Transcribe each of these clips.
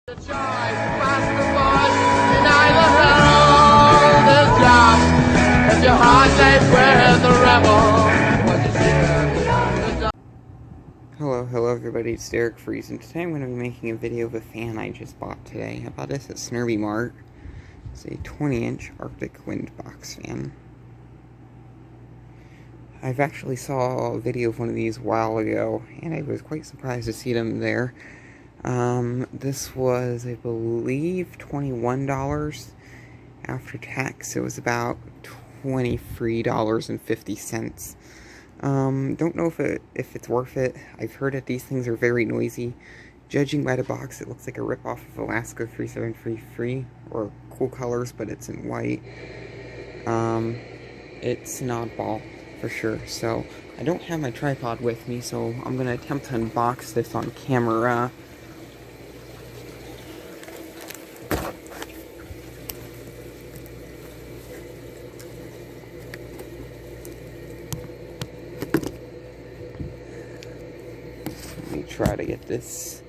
The choice across the board, deny the herald is young, and your heart lays where the rebel was a Hello everybody, it's Derek Freeze, and today I'm going to be making a video of a fan I just bought today. I bought this at Snurby Mart. It's a 20-inch Arctic Wind box fan. I've actually saw a video of one of these a while ago, and I was quite surprised to see them there. This was, I believe, $21 after tax. It was about $23.50. Don't know if it's worth it. I've heard that these things are very noisy. Judging by the box, it looks like a ripoff of Alaska 3733, or cool colors, but it's in white. It's an oddball, for sure. So, I don't have my tripod with me, so I'm going to attempt to unbox this on camera. Let me try to get this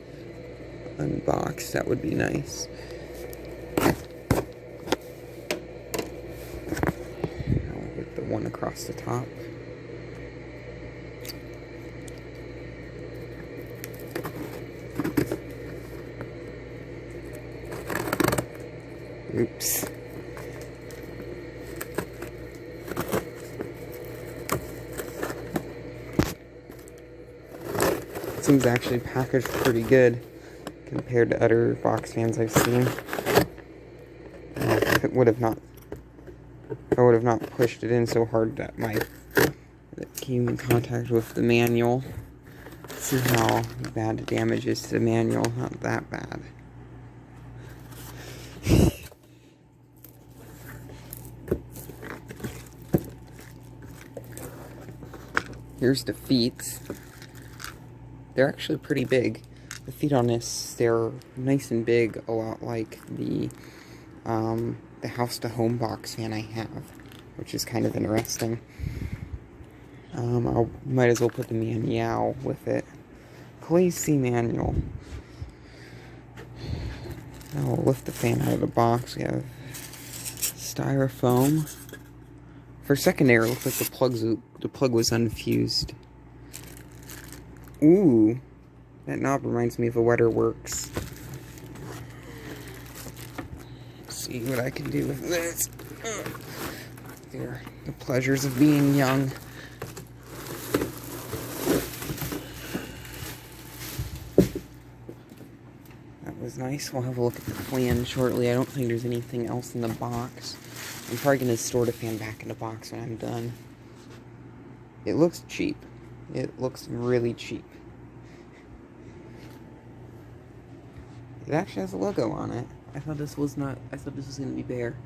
unboxed, that would be nice. I'll get the one across the top. Oops. This one's actually packaged pretty good compared to other box fans I've seen. I would have not pushed it in so hard that it came in contact with the manual. Let's see how bad the damage is to the manual. Not that bad. Here's the feet. They're actually pretty big. The feet on this, they're nice and big, a lot like the House to Home box fan I have, which is kind of interesting. I might as well put the manual with it. Please see manual. I'll lift the fan out of the box. We have styrofoam. For a second there, it looked like the plug was unfused. Ooh, that knob reminds me of a WeatherWorks. Let's see what I can do with this. There, the pleasures of being young. That was nice. We'll have a look at the plan shortly. I don't think there's anything else in the box. I'm probably going to store the fan back in the box when I'm done. It looks cheap. It looks really cheap. It actually has a logo on it. I thought this was going to be bare.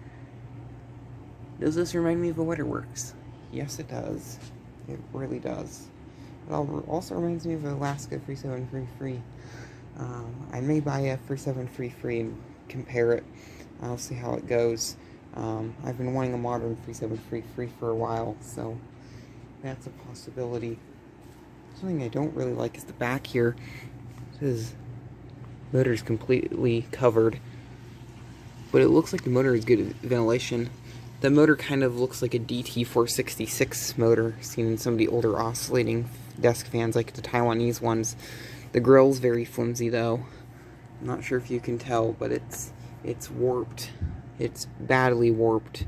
Does this remind me of a WeatherWorks? Yes, it does. It really does. It also reminds me of Alaska 3733. I may buy a 3733 and compare it. I'll see how it goes. I've been wanting a modern 3733 for a while, so that's a possibility. Something I don't really like is the back here. This motor's completely covered, but it looks like the motor is good at ventilation. The motor kind of looks like a DT466 motor seen in some of the older oscillating desk fans, like the Taiwanese ones. The grill's very flimsy though. I'm not sure if you can tell, but it's warped. It's badly warped.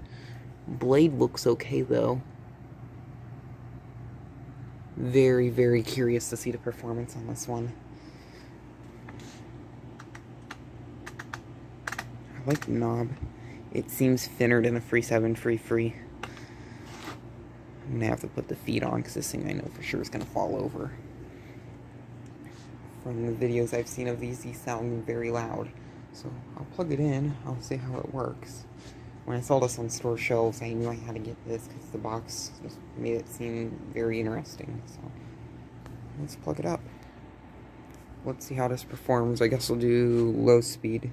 Blade looks okay though. Very, very curious to see the performance on this one. I like the knob. It seems thinner than a 3733. I'm gonna have to put the feet on because this thing I know for sure is gonna fall over. From the videos I've seen of these sound very loud. So I'll plug it in, I'll see how it works. When I saw this on store shelves, I knew I had to get this because the box just made it seem very interesting. So let's plug it up. Let's see how this performs. I guess we'll do low speed.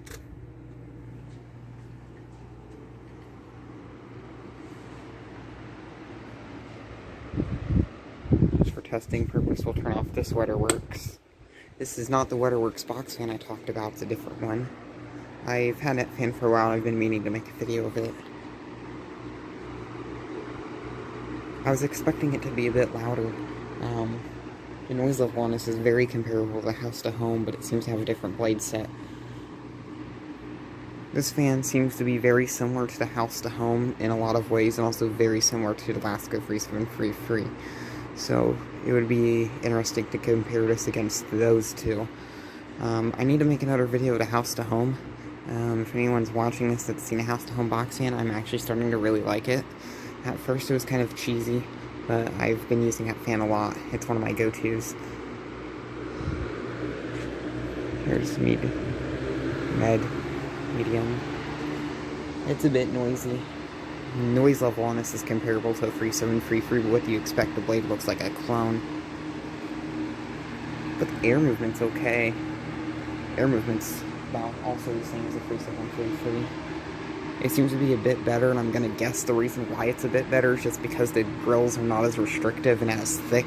Just for testing purpose, we'll turn off this WeatherWorks. This is not the WeatherWorks box fan I talked about, it's a different one. I've had that fan for a while, I've been meaning to make a video of it. I was expecting it to be a bit louder. The noise level on this is very comparable to House to Home, but it seems to have a different blade set. This fan seems to be very similar to the House to Home in a lot of ways, and also very similar to the Lasko 3733. So it would be interesting to compare this against those two. I need to make another video of the House to Home. If anyone's watching this that's seen a House to Home box fan, I'm actually starting to really like it. At first it was kind of cheesy, but I've been using that fan a lot. It's one of my go-tos. Here's medium. It's a bit noisy. Noise level on this is comparable to a 3733, but what do you expect? The blade looks like a clone. But the air movement's okay. Air movement's about also the same as a 3733. It seems to be a bit better, and I'm gonna guess the reason why it's a bit better is just because the grills are not as restrictive and as thick.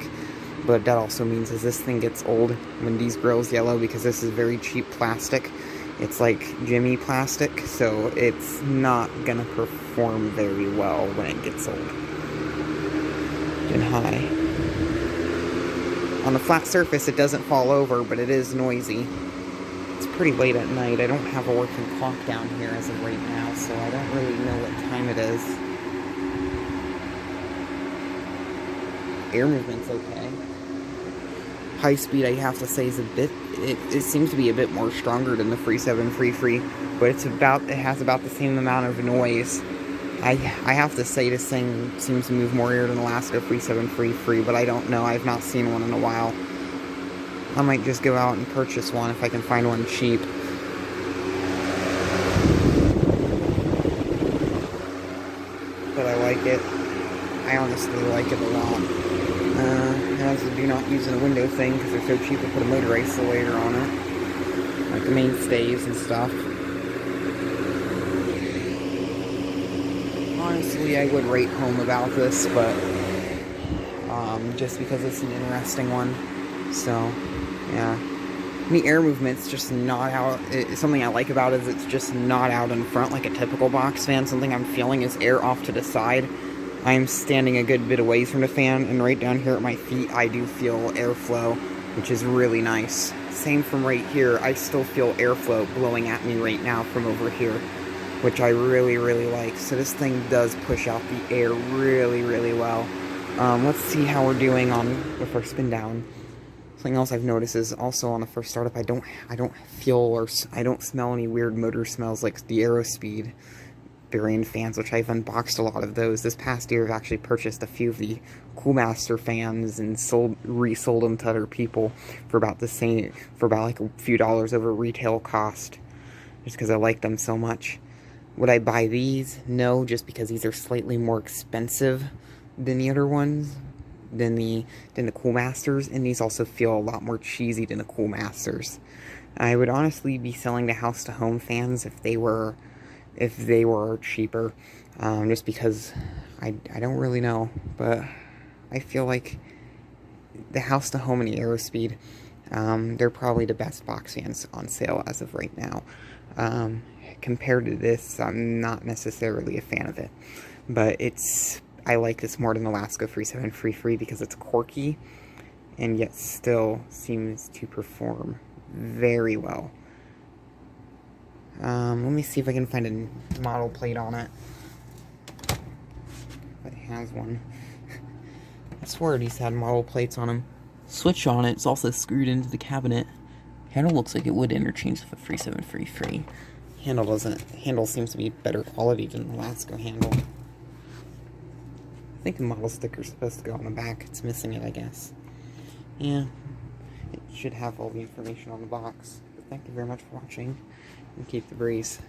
But that also means as this thing gets old, when these grills yellow, because this is very cheap plastic, it's like Jimmy plastic, so it's not gonna perform very well when it gets old and high. On a flat surface, it doesn't fall over, but it is noisy. It's pretty late at night. I don't have a working clock down here as of right now, so I don't really know what time it is. Air movement's okay. High speed, I have to say, is a bit, it seems to be a bit more stronger than the 3733, but it has about the same amount of noise. I have to say this thing seems to move more air than the Lasko 3733, but I don't know. I've not seen one in a while. I might just go out and purchase one if I can find one cheap. But I like it. I honestly like it a lot. It has the do not use in a window thing because they're so cheap to put a motor isolator on it. Like the mainstays and stuff. Honestly, I would rate home about this, but just because it's an interesting one. So, yeah. The air movement's just not out. Something I like about it is it's just not out in front like a typical box fan. Something I'm feeling is air off to the side. I am standing a good bit away from the fan, and right down here at my feet, I do feel airflow, which is really nice. Same from right here. I still feel airflow blowing at me right now from over here, which I really, really like. So this thing does push out the air really, really well. Let's see how we're doing with our spin down. Something else I've noticed is also on the first startup, I don't feel or I don't smell any weird motor smells like the Aerospeed Varian fans, which I've unboxed a lot of those. This past year, I've actually purchased a few of the Coolmaster fans and resold them to other people for about the same, for about like a few dollars over retail cost, just because I like them so much. Would I buy these? No, just because these are slightly more expensive than the other ones, than the Coolmasters, and these also feel a lot more cheesy than the Coolmasters. I would honestly be selling the House to Home fans if they were cheaper, just because I don't really know, but I feel like the House to Home and the Aerospeed, they're probably the best box fans on sale as of right now. Compared to this, I'm not necessarily a fan of it, but I like this more than the Lasko 3733 because it's quirky, and yet still seems to perform very well. Let me see if I can find a model plate on it. If it has one. I swear these had model plates on them. Switch on it's also screwed into the cabinet. Handle looks like it would interchange with the 3733. Handle doesn't. Handle seems to be better quality than the Lasko handle. I think the model sticker's supposed to go on the back. It's missing it, I guess. Yeah. It should have all the information on the box. But thank you very much for watching. And keep the breeze.